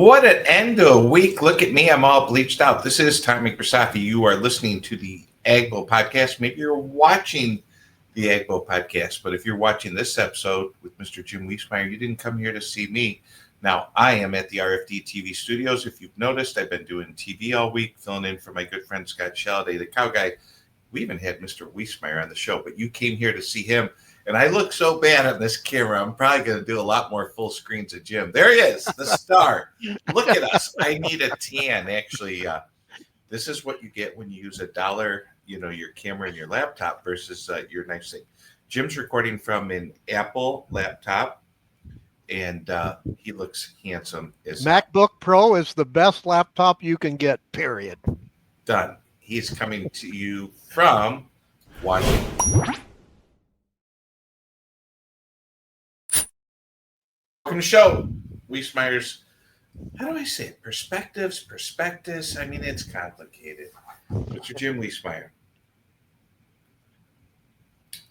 What an end to a week. Look at me. I'm all bleached out. This is Tommy Krasafi. You are listening to the Agbo Podcast. Maybe you're watching the Agbo Podcast, but if you're watching this episode with Mr. Jim Wiesemeyer, you didn't come here to see me. Now, I am at the RFD TV studios. If you've noticed, I've been doing TV all week, filling in for my good friend Scott Shelladay, the cow guy. We even had Mr. Wiesemeyer on the show, but you came here to see him. And I look so bad on this camera. I'm probably going to do a lot more full screens of Jim. There he is, the star. Look at us. I need a tan. Actually, this is what you get when you use $1, your camera and your laptop versus your nice thing. Jim's recording from an Apple laptop, and he looks handsome. MacBook Pro is the best laptop you can get, period. Done. He's coming to you from Washington. Welcome to the show. Wiesemeyer's, how do I say it? Prospectus. I mean, it's complicated. Mr. Jim Wiesemeyer,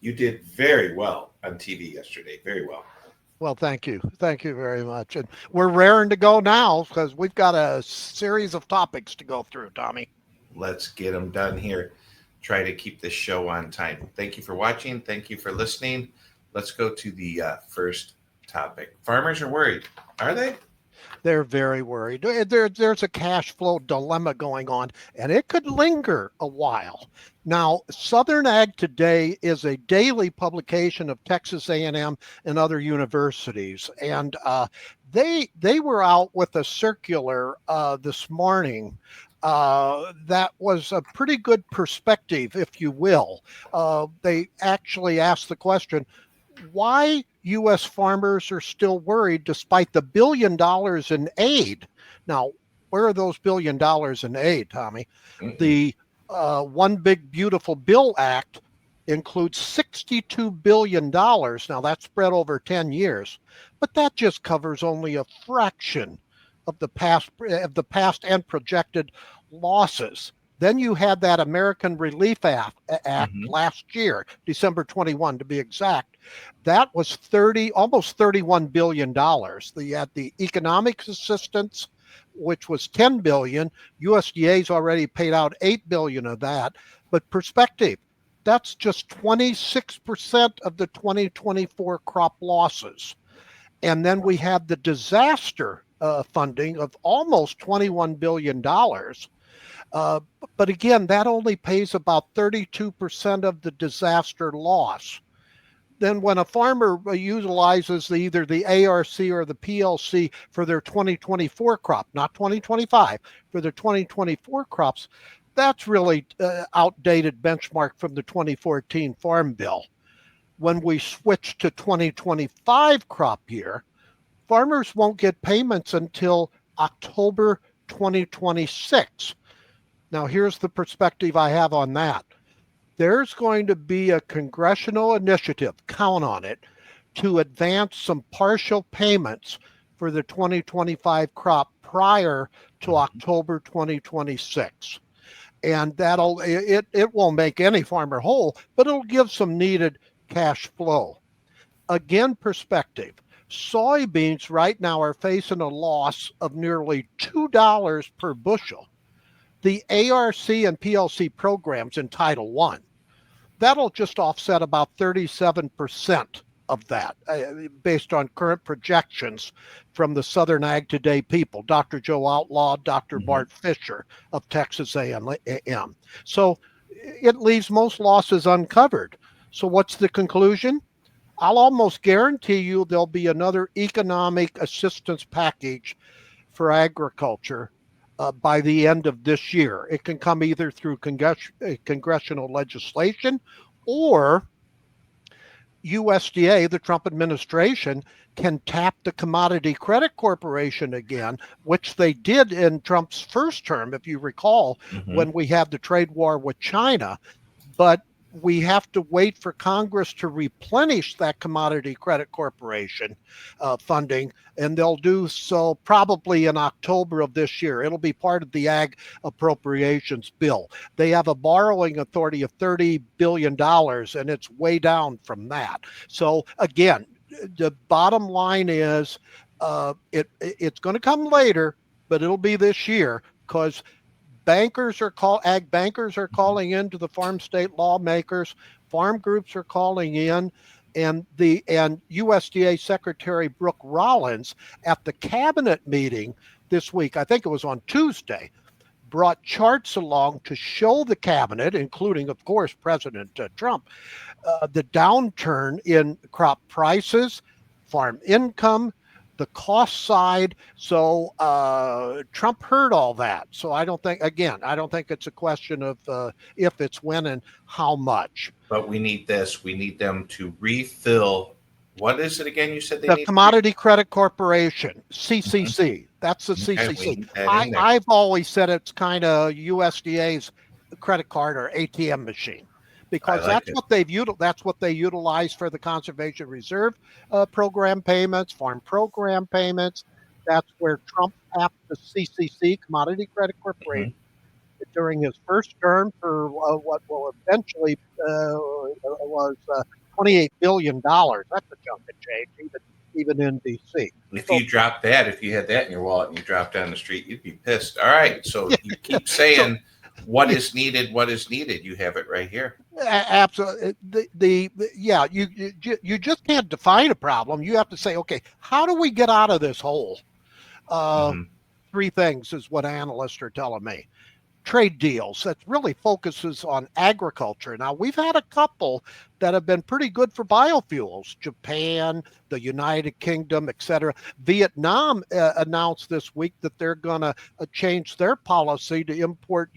you did very well on TV yesterday. Very well. Well, thank you. Thank you very much. And we're raring to go now because we've got a series of topics to go through, Tommy. Let's get them done here. Try to keep this show on time. Thank you for watching. Thank you for listening. Let's go to the first topic. Farmers are worried. Are they? They're very worried. There's a cash flow dilemma going on, and it could linger a while. Now, Southern Ag Today is a daily publication of Texas A&M and other universities, and they were out with a circular this morning that was a pretty good perspective, if you will. They actually asked the question, why U.S. farmers are still worried despite the $1 billion in aid. Now, where are those $1 billion in aid, Tommy? Mm-hmm. The One Big Beautiful Bill Act includes $62 billion. Now, that's spread over 10 years, but that just covers only a fraction of the past and projected losses. Then you had that American Relief Act last year, December 21 to be exact. That was almost $31 billion. You had the economic assistance, which was $10 billion. USDA's already paid out $8 billion of that. But perspective, that's just 26% of the 2024 crop losses. And then we have the disaster funding of almost $21 billion. But again, that only pays about 32% of the disaster loss. Then when a farmer utilizes either the ARC or the PLC for their 2024 crop, not 2025, for their 2024 crops, that's really outdated benchmark from the 2014 Farm Bill. When we switch to 2025 crop year, farmers won't get payments until October 2026. Now, here's the perspective I have on that. There's going to be a congressional initiative, count on it, to advance some partial payments for the 2025 crop prior to October 2026. And it won't make any farmer whole, but it'll give some needed cash flow. Again, perspective. Soybeans right now are facing a loss of nearly $2 per bushel. The ARC and PLC programs in Title I, that'll just offset about 37% of that based on current projections from the Southern Ag Today people, Dr. Joe Outlaw, Dr. Bart Fisher of Texas A&M. So it leaves most losses uncovered. So what's the conclusion? I'll almost guarantee you there'll be another economic assistance package for agriculture by the end of this year. It can come either through congressional legislation or USDA, the Trump administration, can tap the Commodity Credit Corporation again, which they did in Trump's first term, if you recall, when we had the trade war with China. But we have to wait for Congress to replenish that Commodity Credit Corporation funding, and they'll do so probably in October of this year. It'll be part of the Ag Appropriations Bill. They have a borrowing authority of $30 billion, and it's way down from that. So again, the bottom line is it's going to come later, but it'll be this year because ag bankers are calling in to the farm state lawmakers, farm groups are calling in, and USDA Secretary Brooke Rollins at the cabinet meeting this week, I think it was on Tuesday, brought charts along to show the cabinet, including, of course, President Trump, the downturn in crop prices, farm income, the cost side. So Trump heard all that. So I don't think it's a question of if, it's when, and how much. But we need this. We need them to refill. What is it again? You said they The need Commodity Credit Corporation, CCC. That's the CCC. I've always said it's kind of USDA's credit card or ATM machine, because that's what they utilize for the Conservation Reserve program payments, farm program payments. That's where Trump tapped the CCC, Commodity Credit Corporation, during his first term for what will eventually was $28 billion. That's a chunk of change, even in D.C. If you had that in your wallet and you dropped down the street, you'd be pissed. All right, so you keep saying what is needed. You have it right here. Absolutely. You just can't define a problem. You have to say, okay, how do we get out of this hole? Three things is what analysts are telling me. Trade deals that really focuses on agriculture. Now, we've had a couple that have been pretty good for biofuels. Japan, the United Kingdom, etc. Vietnam announced this week that they're going to change their policy to import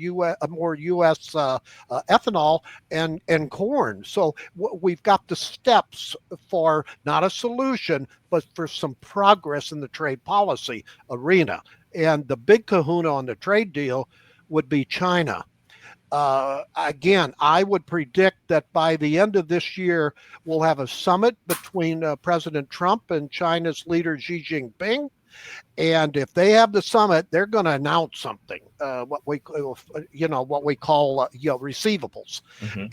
more U.S. Ethanol and corn. So we've got the steps for not a solution, but for some progress in the trade policy arena. And the big kahuna on the trade deal would be China. Again, I would predict that by the end of this year, we'll have a summit between President Trump and China's leader Xi Jinping. And if they have the summit, they're going to announce something, what we call receivables,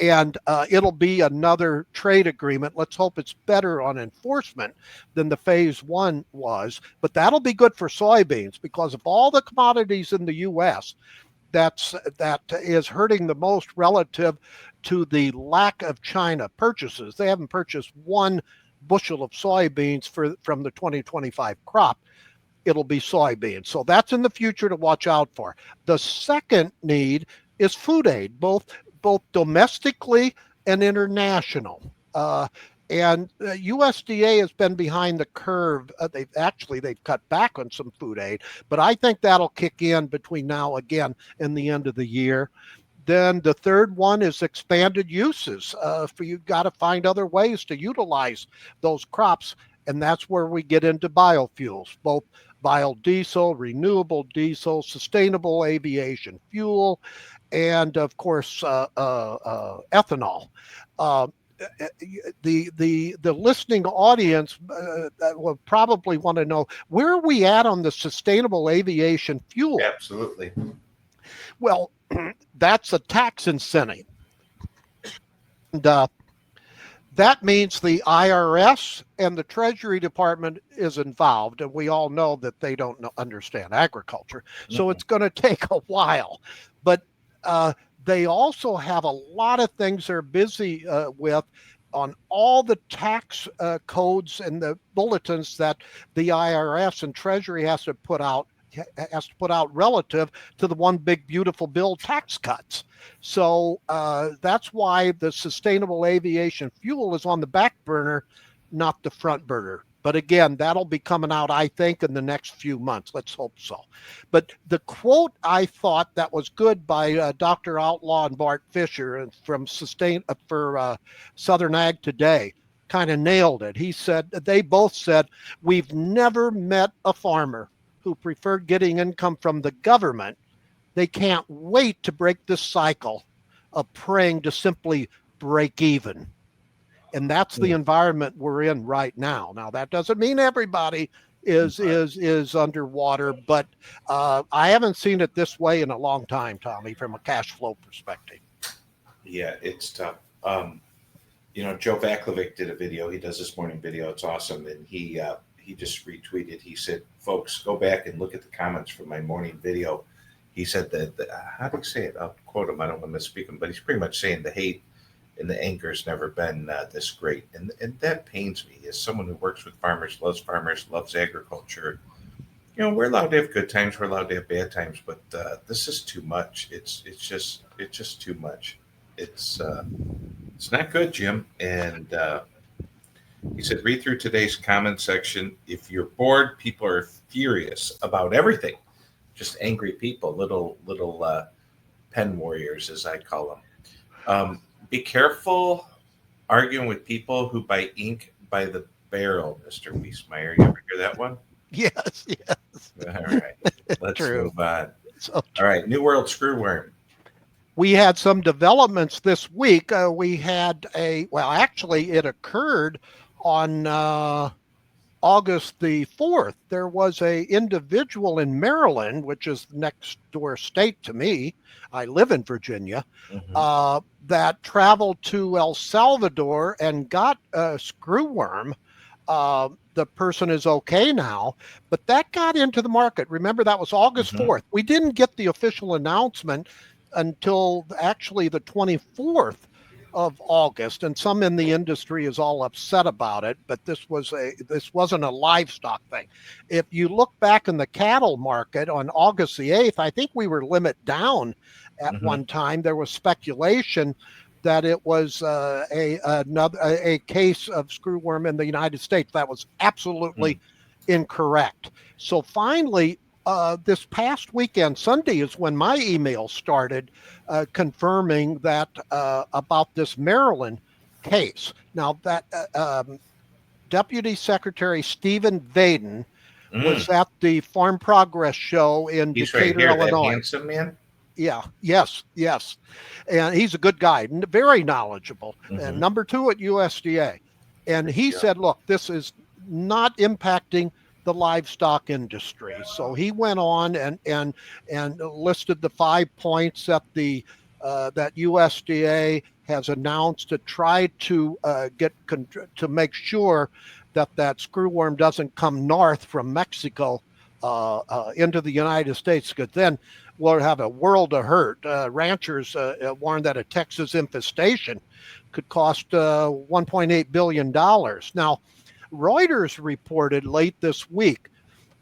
and it'll be another trade agreement. Let's hope it's better on enforcement than the phase one was. But that'll be good for soybeans, because of all the commodities in the U.S., that is hurting the most relative to the lack of China purchases. They haven't purchased one bushel of soybeans from the 2025 crop. It'll be soybeans. So that's in the future to watch out for. The second need is food aid, both domestically and international. And USDA has been behind the curve. They've cut back on some food aid, but I think that'll kick in between now again and the end of the year. Then the third one is expanded uses. You've got to find other ways to utilize those crops, and that's where we get into biofuels, both biodiesel, renewable diesel, sustainable aviation fuel, and of course ethanol. The listening audience will probably want to know, where are we at on the sustainable aviation fuel? Absolutely. Well, that's a tax incentive. And that means the IRS and the Treasury Department is involved, and we all know that they don't understand agriculture. So it's going to take a while. But they also have a lot of things they're busy with on all the tax codes and the bulletins that the IRS and Treasury has to put out relative to the one big beautiful bill tax cuts. So that's why the sustainable aviation fuel is on the back burner, not the front burner. But again, that'll be coming out, I think, in the next few months. Let's hope so. But the quote I thought that was good by Dr. Outlaw and Bart Fisher from Southern Ag Today kind of nailed it. They both said, we've never met a farmer who preferred getting income from the government. They can't wait to break this cycle of praying to simply break even. And that's the environment we're in right now. Now, that doesn't mean everybody is underwater, but I haven't seen it this way in a long time, Tommy, from a cash flow perspective. Yeah, it's tough. Joe Vaclavic did a video. He does this morning video. It's awesome. And he he just retweeted. He said, "Folks, go back and look at the comments from my morning video." He said that how do you say it? I'll quote him. I don't want to misspeak him, but he's pretty much saying the hate and the anger has never been this great, and that pains me. As someone who works with farmers, loves agriculture. You know, we're allowed to have good times, we're allowed to have bad times, but this is too much. It's just too much. It's not good, Jim. And he said, read through today's comment section. If you're bored, people are furious about everything. Just angry people, little pen warriors, as I call them. Be careful arguing with people who buy ink by the barrel, Mr. Wiesemeyer. You ever hear that one? Yes. All right. Let's move on. So All right. New World screwworm. we had some developments this week. We had actually it occurred on August the 4th. There was a individual in Maryland, which is the next door state to me. I live in Virginia, that traveled to El Salvador and got a screwworm. The person is okay now, but that got into the market. Remember, that was August 4th. We didn't get the official announcement until actually the 24th of August, and some in the industry is all upset about it, but this wasn't a livestock thing. If you look back in the cattle market on August the 8th, I think we were limit down at one time. There was speculation that it was a case of screwworm in the United States. That was absolutely incorrect. So finally, this past weekend, Sunday, is when my email started confirming that about this Maryland case. Now, that Deputy Secretary Stephen Vaden was at the Farm Progress Show in He's Decatur, right here, Illinois. that handsome man. Yeah, yes. And he's a good guy, very knowledgeable, and number 2 at USDA. And he said, look, this is not impacting the livestock industry. So he went on and listed the 5 points that that USDA has announced to try to to make sure that screwworm doesn't come north from Mexico into the United States, because then we'll have a world of hurt. Ranchers warned that a Texas infestation could cost $1.8 billion. Now, Reuters reported late this week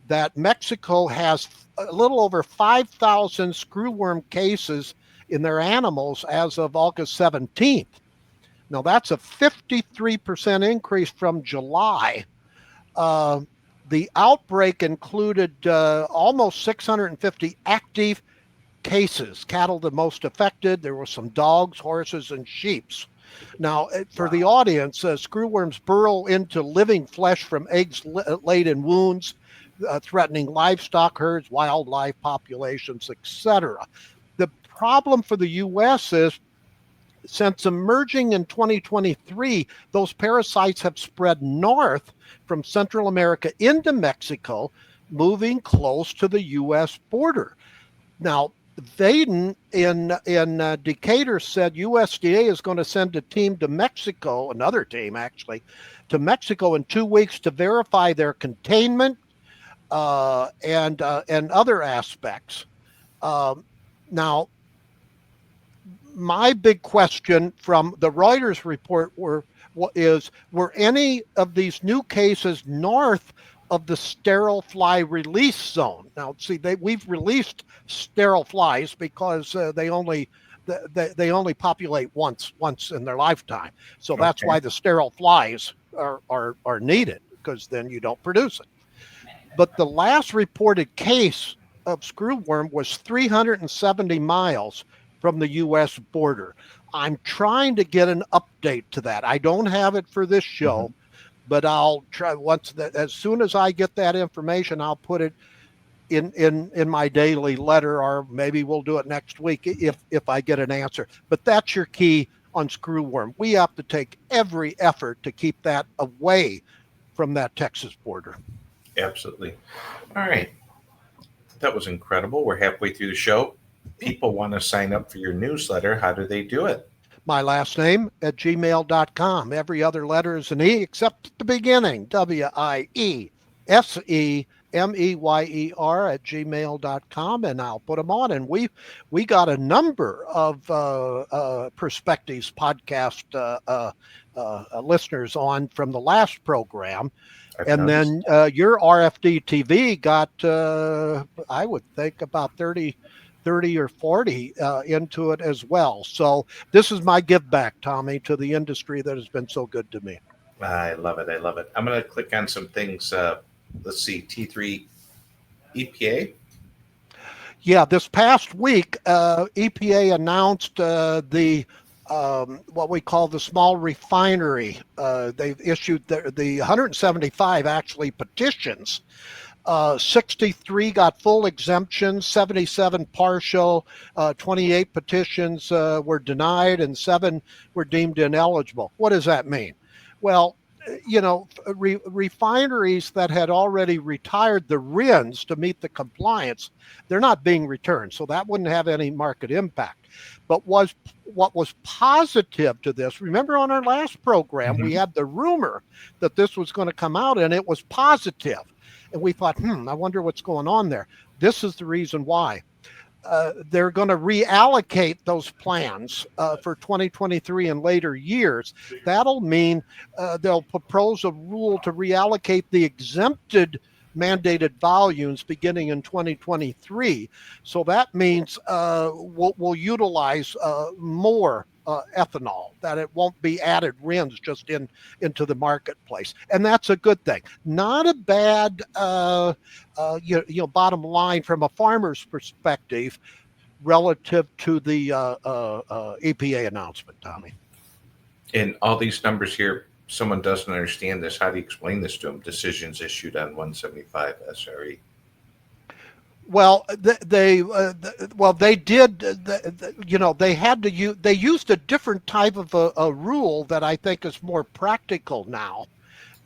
that Mexico has a little over 5,000 screwworm cases in their animals as of August 17th. Now, that's a 53% increase from July. The outbreak included almost 650 active cases, cattle the most affected. There were some dogs, horses, and sheep. Now, for the audience, screwworms burrow into living flesh from eggs laid in wounds, threatening livestock herds, wildlife populations, etc. The problem for the U.S. is, since emerging in 2023, those parasites have spread north from Central America into Mexico, moving close to the U.S. border. Now, Vaden in Decatur said USDA is going to send a team to Mexico, another team actually, to Mexico in 2 weeks to verify their containment and other aspects. Now, my big question from the Reuters report were any of these new cases north of the sterile fly release zone? Now, see, we've released sterile flies because they only populate once in their lifetime. So that's why the sterile flies are needed, because then you don't produce it. But the last reported case of screwworm was 370 miles from the U.S. border. I'm trying to get an update to that. I don't have it for this show, but I'll try as soon as I get that information, I'll put it in my daily letter, or maybe we'll do it next week if I get an answer. But that's your key on screwworm. We have to take every effort to keep that away from that Texas border. Absolutely. All right. That was incredible. We're halfway through the show. People want to sign up for your newsletter. How do they do it? My last name @gmail.com. Every other letter is an E except at the beginning, WIE. SEMEYER@gmail.com, and I'll put them on. And we got a number of Perspectives podcast listeners on from the last program. And then your RFD TV got, I would think, about 30 or 40 into it as well. So this is my give back, Tommy, to the industry that has been so good to me. I love it. I love it. I'm going to click on some things. Let's see, T3 EPA. Yeah, this past week, EPA announced the what we call the small refinery. They've issued the 175 actually petitions. 63 got full exemptions, 77 partial, 28 petitions were denied, and 7 were deemed ineligible. What does that mean? Well, refineries that had already retired the RINs to meet the compliance, they're not being returned. So that wouldn't have any market impact. But what was positive to this, remember on our last program, we had the rumor that this was going to come out, and it was positive. And we thought, I wonder what's going on there. This is the reason why. They're going to reallocate those plans for 2023 and later years. That'll mean they'll propose a rule to reallocate the exempted mandated volumes beginning in 2023. So that means we'll utilize more ethanol, that it won't be added RINs just into the marketplace. And that's a good thing. Not a bad bottom line from a farmer's perspective relative to the EPA announcement, Tommy. And all these numbers here, someone doesn't understand this. How do you explain this to them? Decisions issued on 175 SRE. Well, they did. They had to use. They used a different type of a rule that I think is more practical now,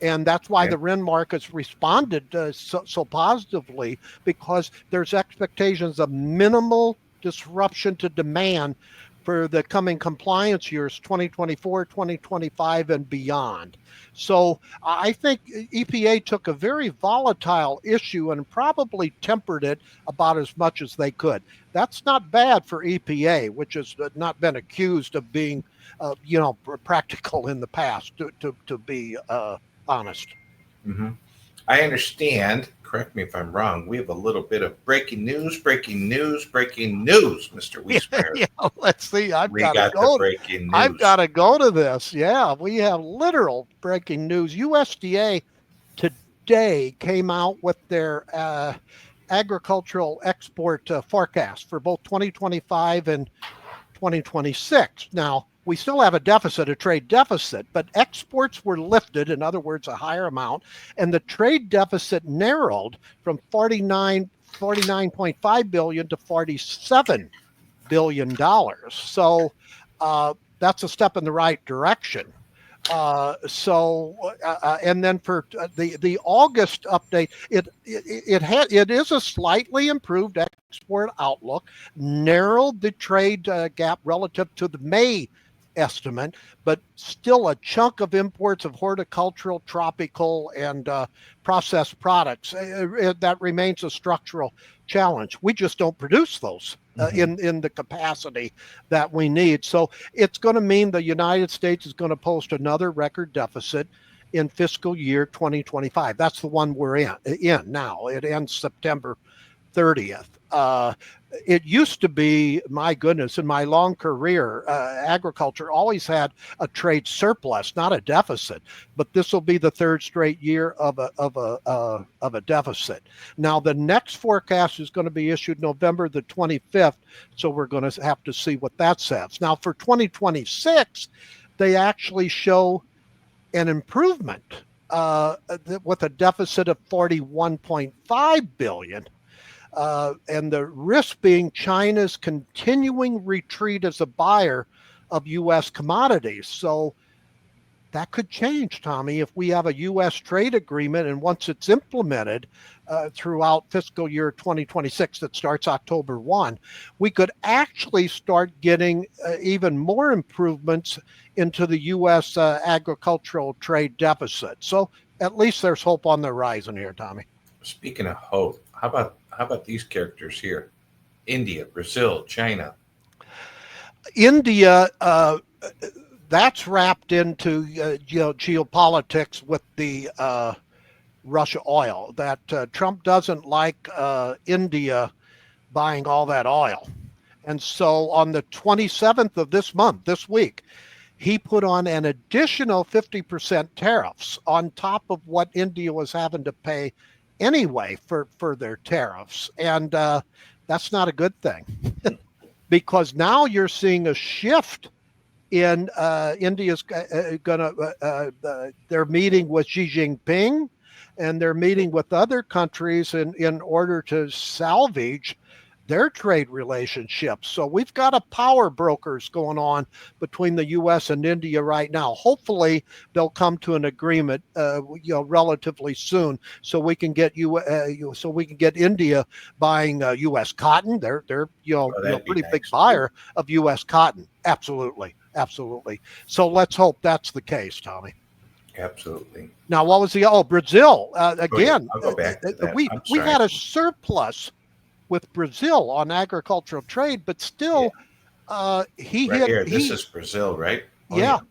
and that's why the RIN markets responded so positively, because there's expectations of minimal disruption to demand for the coming compliance years, 2024, 2025, and beyond. So I think EPA took a very volatile issue and probably tempered it about as much as they could. That's not bad for EPA, which has not been accused of being, practical in the past, to be honest. Mm-hmm. I understand. Correct me if I'm wrong. We have a little bit of breaking news, Mr. Wiesemeyer. Yeah, let's see. I've got to go to this. Yeah, we have literal breaking news. USDA today came out with their agricultural export forecast for both 2025 and 2026. Now, we still have a trade deficit, but exports were lifted, in other words, a higher amount, and the trade deficit narrowed from $49.5 billion to $47 billion. So that's a step in the right direction. And then for the August update, it is a slightly improved export outlook, narrowed the trade gap relative to the May estimate, but still a chunk of imports of horticultural, tropical, and processed products. That remains a structural challenge. We just don't produce those in the capacity that we need. So it's going to mean the United States is going to post another record deficit in fiscal year 2025. That's the one we're in now. It ends September 30th. It used to be, my goodness, in my long career, agriculture always had a trade surplus, not a deficit. But this will be the third straight year of a deficit. Now, the next forecast is going to be issued November the 25th, so we're going to have to see what that says. Now, for 2026, they actually show an improvement with a deficit of $41.5 billion. And the risk being China's continuing retreat as a buyer of U.S. commodities. So that could change, Tommy, if we have a U.S. trade agreement, and once it's implemented throughout fiscal year 2026 that starts October 1, we could actually start getting even more improvements into the U.S. Agricultural trade deficit. So at least there's hope on the horizon here, Tommy. Speaking of hope, how about these characters here? India, Brazil, China. India, that's wrapped into geopolitics with the Russia oil. That Trump doesn't like India buying all that oil, and so on the 27th of this month, this week, he put on an additional 50% tariffs on top of what India was having to pay anyway for their tariffs, and that's not a good thing because now you're seeing a shift in India's they're meeting with Xi Jinping, and they're meeting with other countries in order to salvage their trade relationships. So we've got a power brokers going on between the U.S. and India right now. Hopefully they'll come to an agreement, relatively soon, so we can get India buying U.S. cotton. They're pretty big buyer of U.S. cotton. Absolutely. So let's hope that's the case, Tommy. Absolutely. Now, what was Brazil again? I'll go back to that. We had a surplus with Brazil on agricultural trade, but still, he right hit. Here, this is Brazil, right?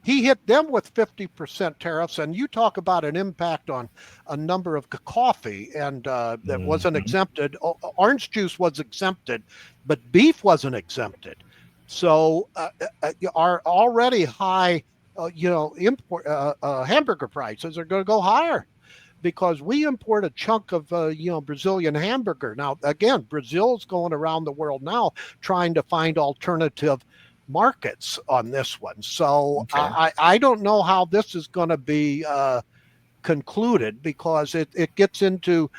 He hit them with 50% tariffs, and you talk about an impact on a number of coffee, and that wasn't exempted. Orange juice was exempted, but beef wasn't exempted. So our already high, import hamburger prices are going to go higher, because we import a chunk of Brazilian hamburger. Now, again, Brazil's going around the world now trying to find alternative markets on this one. So okay. I don't know how this is going to be concluded, because it gets into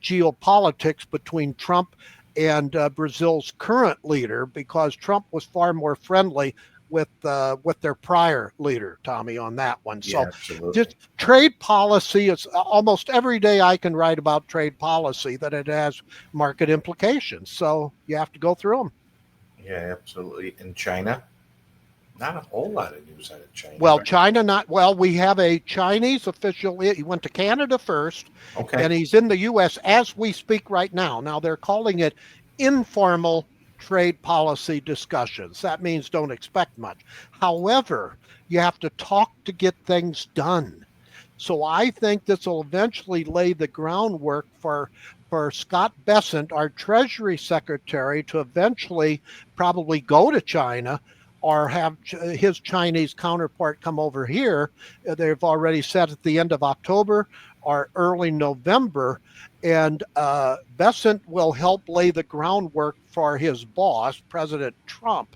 geopolitics between Trump and Brazil's current leader, because Trump was far more friendly with their prior leader, Tommy, on that one. So just trade policy is almost every day I can write about trade policy that it has market implications. So you have to go through them. Yeah, absolutely. In China, not a whole lot of news out of China. Well, China, we have a Chinese official. He went to Canada first, and he's in the U.S. as we speak right now. Now they're calling it informal trade policy discussions. That means don't expect much. However, you have to talk to get things done. So I think this will eventually lay the groundwork for Scott Bessent, our Treasury Secretary, to eventually probably go to China or have his Chinese counterpart come over here. They've already said at the end of October or early November, and Bessent will help lay the groundwork for his boss, President Trump,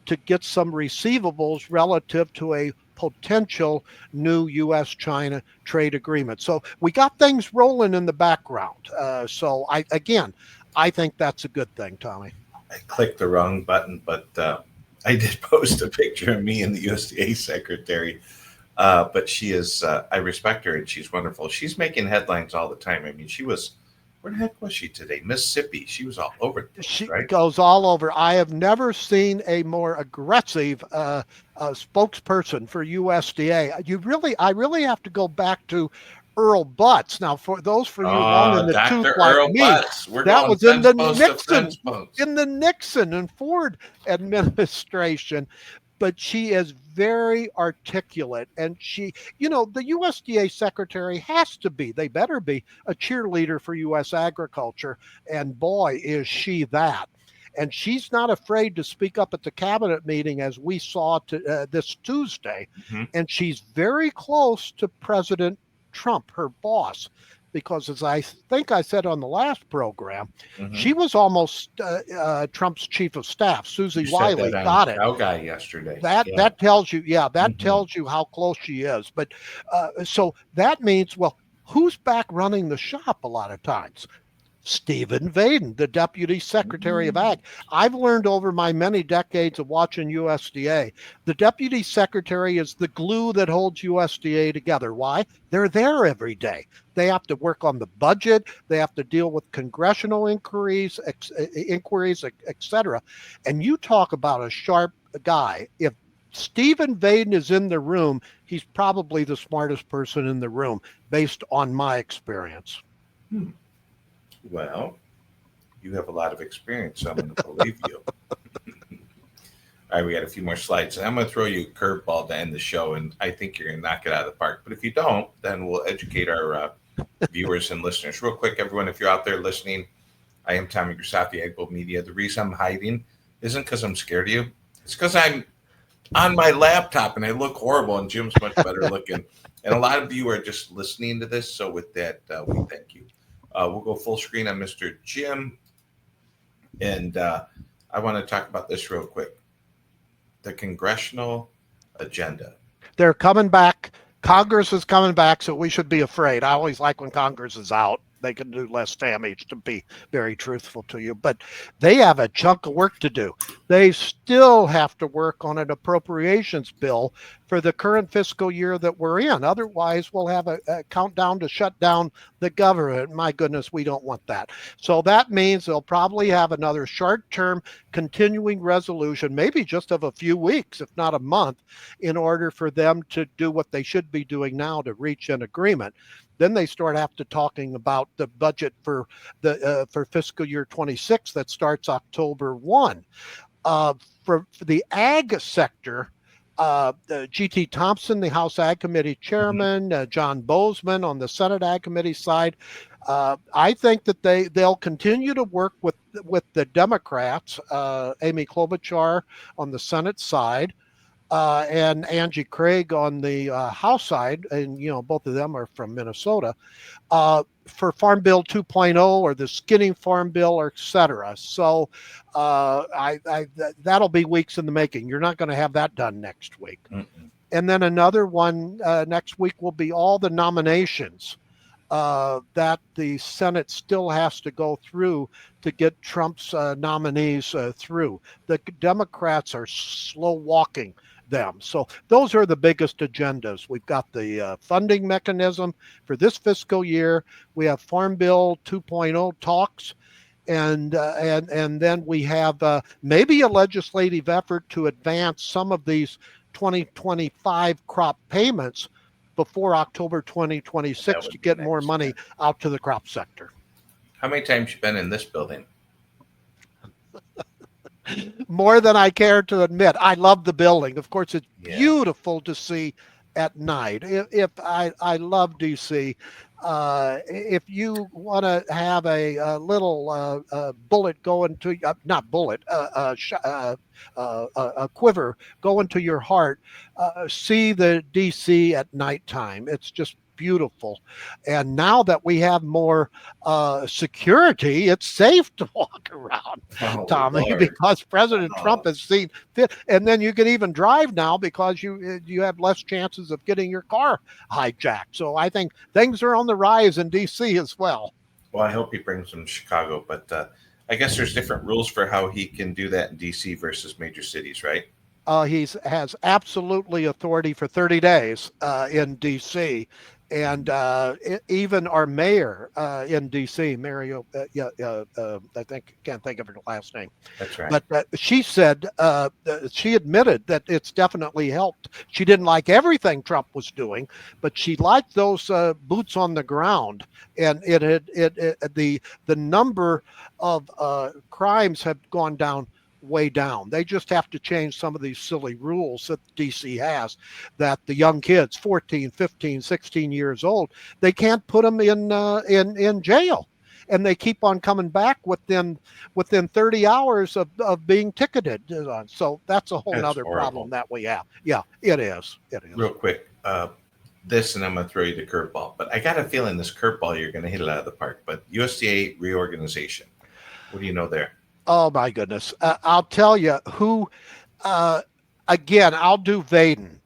to get some receivables relative to a potential new U.S.-China trade agreement. So we got things rolling in the background. So I think that's a good thing, Tommy. I clicked the wrong button, but I did post a picture of me and the USDA secretary. But she is, I respect her, and she's wonderful. She's making headlines all the time. I mean, where the heck was she today? Mississippi. She was all over this, she right? Goes all over. I have never seen a more aggressive spokesperson for USDA. I really have to go back to Earl Butts. Now, for those you long in the Dr. tooth Earl like me, Butts. that was in the Nixon and Ford administration. But she is very articulate, and the USDA secretary has to be, they better be, a cheerleader for U.S. agriculture, and boy, is she that. And she's not afraid to speak up at the cabinet meeting, as we saw this Tuesday, and she's very close to President Trump, her boss, because as I think I said on the last program, she was almost Trump's chief of staff. Susie Wiley got it. Guy yesterday. That tells you, tells you how close she is. But so that means, well, who's back running the shop a lot of times? Stephen Vaden, the Deputy Secretary of Ag. I've learned over my many decades of watching USDA, the Deputy Secretary is the glue that holds USDA together. Why? They're there every day. They have to work on the budget. They have to deal with congressional inquiries, etc. And you talk about a sharp guy. If Stephen Vaden is in the room, he's probably the smartest person in the room, based on my experience. Well, you have a lot of experience, so I'm going to believe you. All right, we got a few more slides. And I'm going to throw you a curveball to end the show, and I think you're going to knock it out of the park. But if you don't, then we'll educate our viewers and listeners. Real quick, everyone, if you're out there listening, I am Tommy Grisafi, Agbo Media. The reason I'm hiding isn't because I'm scared of you. It's because I'm on my laptop and I look horrible, and Jim's much better looking. And a lot of you are just listening to this. So with that, we thank you. We'll go full screen on Mr. Jim. And I want to talk about this real quick. The congressional agenda. They're coming back. Congress is coming back, so we should be afraid. I always like when Congress is out. They can do less damage, to be very truthful to you. But they have a chunk of work to do. They still have to work on an appropriations bill for the current fiscal year that we're in. Otherwise, we'll have a countdown to shut down the government. My goodness, we don't want that. So that means they'll probably have another short-term continuing resolution, maybe just of a few weeks, if not a month, in order for them to do what they should be doing now to reach an agreement. Then they start after talking about the budget for the for fiscal year 26 that starts October 1. For the ag sector, G.T. Thompson, the House Ag Committee Chairman, John Bozeman on the Senate Ag Committee side, I think that they'll continue to work with the Democrats, Amy Klobuchar on the Senate side, and Angie Craig on the House side, and both of them are from Minnesota, for Farm Bill 2.0 or the skinning Farm Bill, or et cetera. So that'll be weeks in the making. You're not going to have that done next week. Mm-mm. And then another one next week will be all the nominations that the Senate still has to go through to get Trump's nominees through. The Democrats are slow walking them. So those are the biggest agendas. We've got the funding mechanism for this fiscal year. We have Farm Bill 2.0 talks, and then we have maybe a legislative effort to advance some of these 2025 crop payments before October 2026 to get more money out to the crop sector. How many times you been in this building? More than I care to admit. I love the building. Of course, it's beautiful to see at night. If I love DC. If you want to have a little bullet go into not bullet, a quiver go into your heart, see the DC at nighttime. It's just beautiful. And now that we have more security, it's safe to walk around, Tommy, Lord. Because President Trump has seen fit. And then you can even drive now because you have less chances of getting your car hijacked. So I think things are on the rise in DC as well. Well, I hope he brings them to Chicago, but I guess there's different rules for how he can do that in DC versus major cities, right? He has absolutely authority for 30 days in DC. And even our mayor in D.C., Mario, I can't think of her last name. That's right. But she said, she admitted that it's definitely helped. She didn't like everything Trump was doing, but she liked those boots on the ground. And the number of crimes have gone down way down. They just have to change some of these silly rules that DC has, that the young kids, 14, 15, 16 years old, they can't put them in jail. And they keep on coming back within 30 hours of being ticketed. So that's a whole other problem that we have. Yeah, it is. Real quick, this, and I'm going to throw you the curveball, but I got a feeling this curveball, you're going to hit it out of the park. But USDA reorganization, what do you know there? Oh, my goodness. I'll tell you who, again, I'll do Vaden.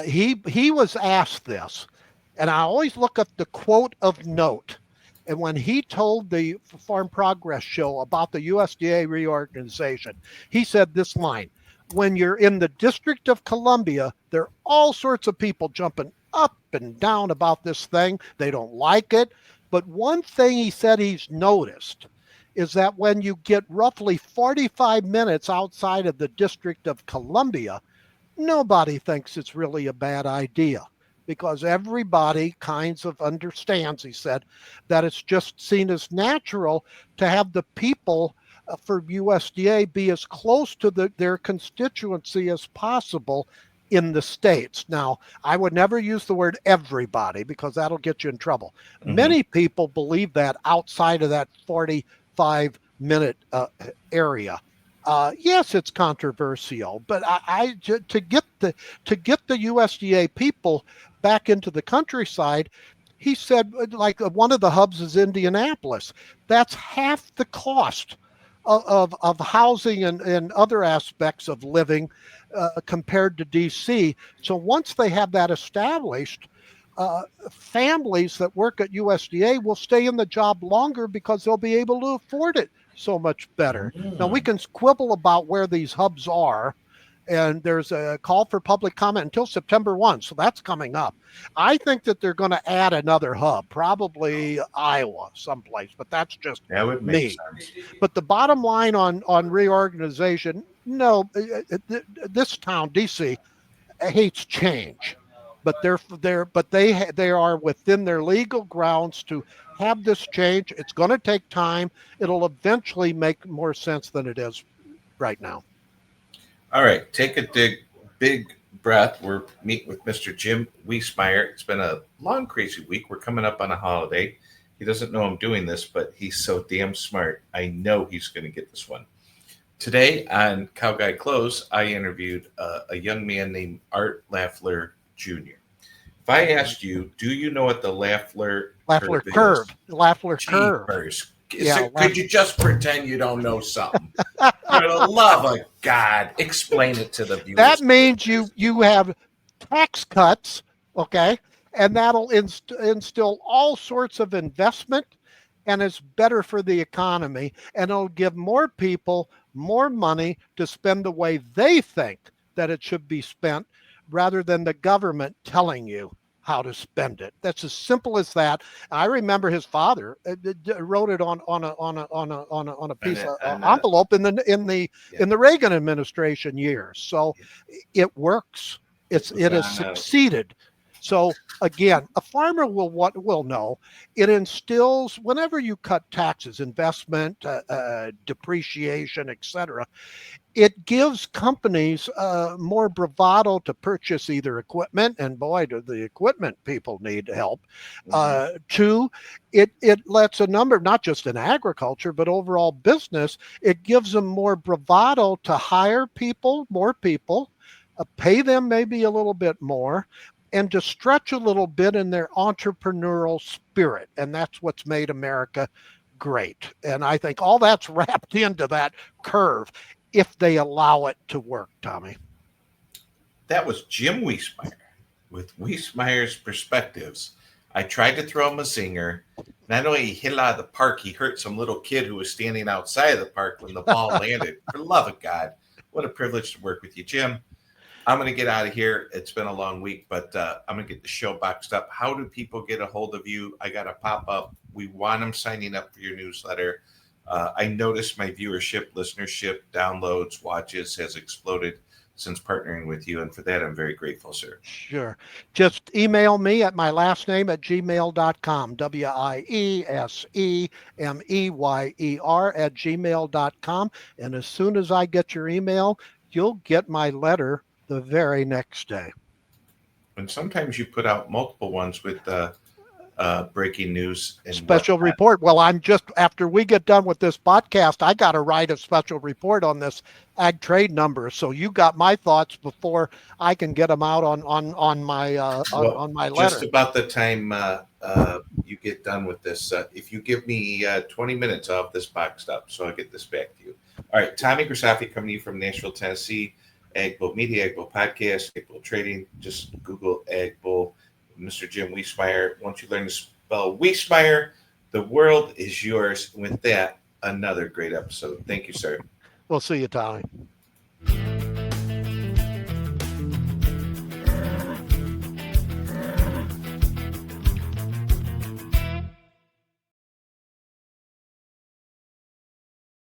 He was asked this, and I always look up the quote of note. And when he told the Farm Progress Show about the USDA reorganization, he said this line: when you're in the District of Columbia, there are all sorts of people jumping up and down about this thing. They don't like it. But one thing he said he's noticed is that when you get roughly 45 minutes outside of the District of Columbia, nobody thinks it's really a bad idea because everybody kinds of understands, he said, that it's just seen as natural to have the people for USDA be as close to their constituency as possible in the states. Now, I would never use the word everybody because that'll get you in trouble. Mhm. Many people believe that outside of that 45-minute area. Yes, it's controversial, but to get the USDA people back into the countryside, he said, like one of the hubs is Indianapolis. That's half the cost of housing and other aspects of living compared to DC. So once they have that established, families that work at USDA will stay in the job longer because they'll be able to afford it so much better. Now, we can quibble about where these hubs are, and there's a call for public comment until September 1, so that's coming up. I think that they're going to add another hub, probably Iowa someplace, but that's just That would make me. sense. But the bottom line on reorganization, no, this town, DC, hates change, but they are within their legal grounds to have this change. It's going to take time. It'll eventually make more sense than it is right now. All right, take a big breath. We're meeting with Mr. Jim Wiesemeyer. It's been a long, crazy week. We're coming up on a holiday. He doesn't know I'm doing this, but he's so damn smart. I know he's going to get this one. Today on Cow Guy Close, I interviewed a young man named Art Lafleur Jr. If I asked you, do you know what the Lafleur curve is? Lafleur curve. Jeepers. Yeah, Could you just pretend you don't know something? For the love of God, explain it to the viewers. That means you have tax cuts, okay, and that'll instill all sorts of investment, and it's better for the economy, and it'll give more people more money to spend the way they think that it should be spent, rather than the government telling you how to spend it. That's as simple as that. I remember his father wrote it on a piece of envelope in the Reagan administration years. So it works. It has succeeded. So again, a farmer will know it instills, whenever you cut taxes, investment, depreciation, etc., it gives companies more bravado to purchase either equipment, and boy, do the equipment people need help. Two, it lets a number, not just in agriculture, but overall business, it gives them more bravado to hire people, more people, pay them maybe a little bit more, and to stretch a little bit in their entrepreneurial spirit. And that's what's made America great. And I think all that's wrapped into that curve, if they allow it to work, Tommy. That was Jim Wiesemeyer with Wiesemeyer's Perspectives. I tried to throw him a zinger. Not only he hit it out of the park, he hurt some little kid who was standing outside of the park when the ball landed. For the love of God, what a privilege to work with you, Jim. I'm going to get out of here. It's been a long week, but I'm going to get the show boxed up. How do people get a hold of you? I got to pop up. We want them signing up for your newsletter. I noticed my viewership, listenership, downloads, watches has exploded since partnering with you. And for that, I'm very grateful, sir. Sure. Just email me at my last name at gmail.com, WIESEMEYER@gmail.com. And as soon as I get your email, you'll get my letter the very next day. And sometimes you put out multiple ones with breaking news and special report. Well, I'm just, after we get done with this podcast, I got to write a special report on this ag trade number. So you got my thoughts before I can get them out on my on my letter. Just about the time you get done with this, if you give me 20 minutes, I'll have this boxed up, so I'll get this back to you. All right, Tommy Grisafi coming to you from Nashville, Tennessee. Ag Bull Media, Ag Bull Podcast, Ag Bull Trading. Just Google Ag Bull. Mr. Jim Wiesemeyer. Once you learn to spell Wiesemeyer, The world is yours. With that, another great episode. Thank you, sir. We'll see you, Tommy.